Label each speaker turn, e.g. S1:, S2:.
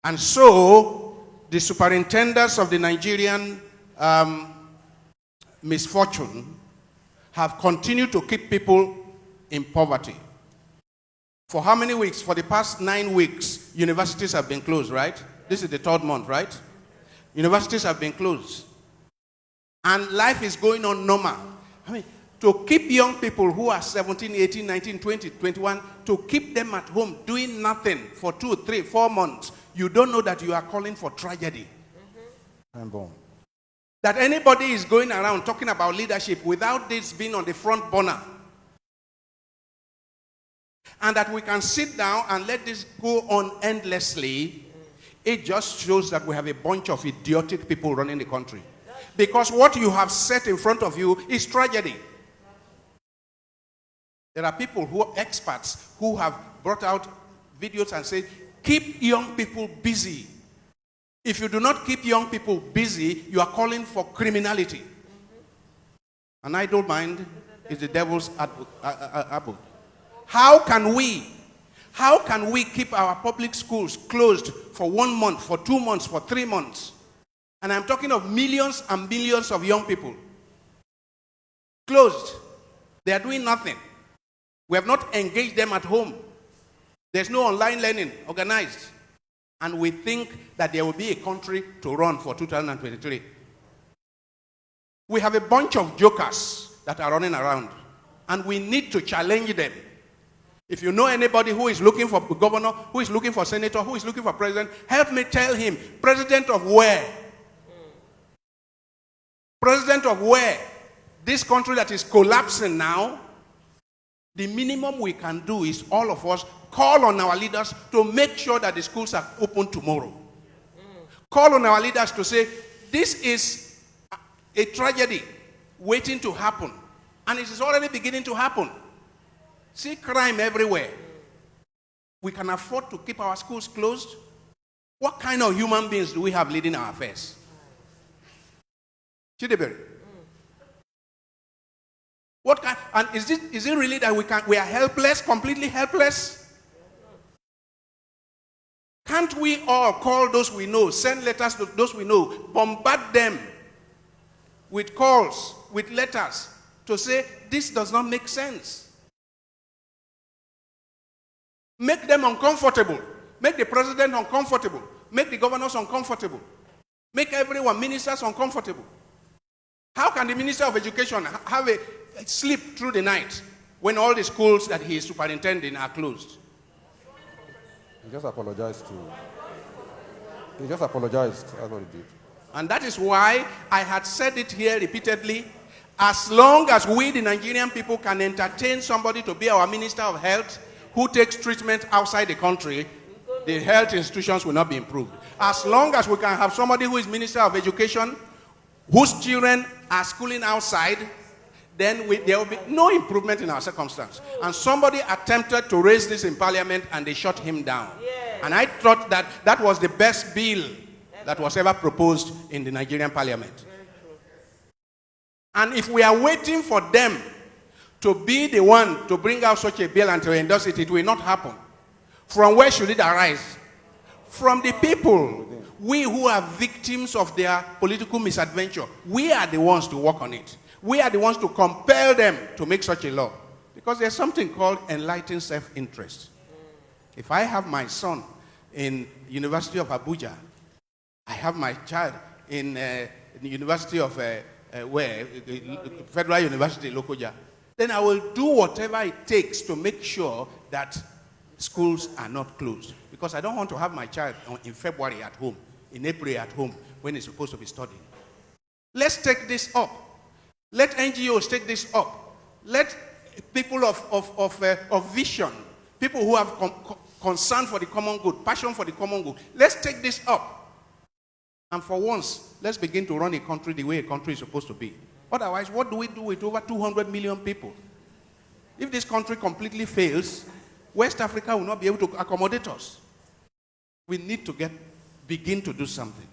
S1: And so, the superintendents of the Nigerian misfortune have continued to keep people in poverty. For how many weeks? For the past 9 weeks, universities have been closed, right? This is the 3rd month, right? Universities have been closed. And life is going on normal. I mean, to keep young people who are 17, 18, 19, 20, 21, to keep them at home doing nothing for 2, 3, 4 months, you don't know that you are calling for tragedy. That anybody is going around talking about leadership without this being on the front burner. And that we can sit down and let this go on endlessly, it just shows that we have a bunch of idiotic people running the country. Because what you have set in front of you is tragedy. There are people who are experts who have brought out videos and said, keep young people busy. If you do not keep young people busy, you are calling for criminality. An idle mind is the devil's abode. How can we keep our public schools closed for 1 month, for 2 months, for 3 months? And I'm talking of millions and millions of young people. Closed. They are doing nothing. We have not engaged them at home. There's no online learning organized. And we think that there will be a country to run for 2023. We have a bunch of jokers that are running around. And we need to challenge them. If you know anybody who is looking for governor, who is looking for senator, who is looking for president, help me tell him, president of where? President of where? This country that is collapsing now. The minimum we can do is all of us call on our leaders to make sure that the schools are open tomorrow. Call on our leaders to say, this is a tragedy waiting to happen. And it is already beginning to happen. See crime everywhere. We can afford to keep our schools closed. What kind of human beings do we have leading our affairs? Chidebere. What kind? And is it really that we are helpless, completely helpless? Can't we all call those we know, send letters to those we know, bombard them with calls, with letters to say this does not make sense? Make them uncomfortable. Make the president uncomfortable. Make the governors uncomfortable. Make everyone, ministers, uncomfortable. How can the Minister of Education have a sleep through the night when all the schools that he is superintending are closed?
S2: He just apologized That's what he did.
S1: And that is why I had said it here repeatedly. As long as we, the Nigerian people, can entertain somebody to be our Minister of Health who takes treatment outside the country, the health institutions will not be improved. As long as we can have somebody who is Minister of Education, whose children are schooling outside, then there will be no improvement in our circumstance. And somebody attempted to raise this in Parliament and they shut him down. Yeah. And I thought that that was the best bill that was ever proposed in the Nigerian Parliament. And if we are waiting for them to be the one to bring out such a bill and to endorse it, it will not happen. From where should it arise? From the people. We who are victims of their political misadventure, we are the ones to work on it. We are the ones to compel them to make such a law. Because there's something called enlightened self-interest. If I have my son in the University of Abuja, I have my child in the University of Federal University, Lokoja, then I will do whatever it takes to make sure that schools are not closed. Because I don't want to have my child in February at home, in April at home, when he's supposed to be studying. Let's take this up. Let NGOs take this up. Let people of vision, people who have concern for the common good, passion for the common good, let's take this up. And for once, let's begin to run a country the way a country is supposed to be. Otherwise, what do we do with over 200 million people? If this country completely fails, West Africa will not be able to accommodate us. We need to begin to do something.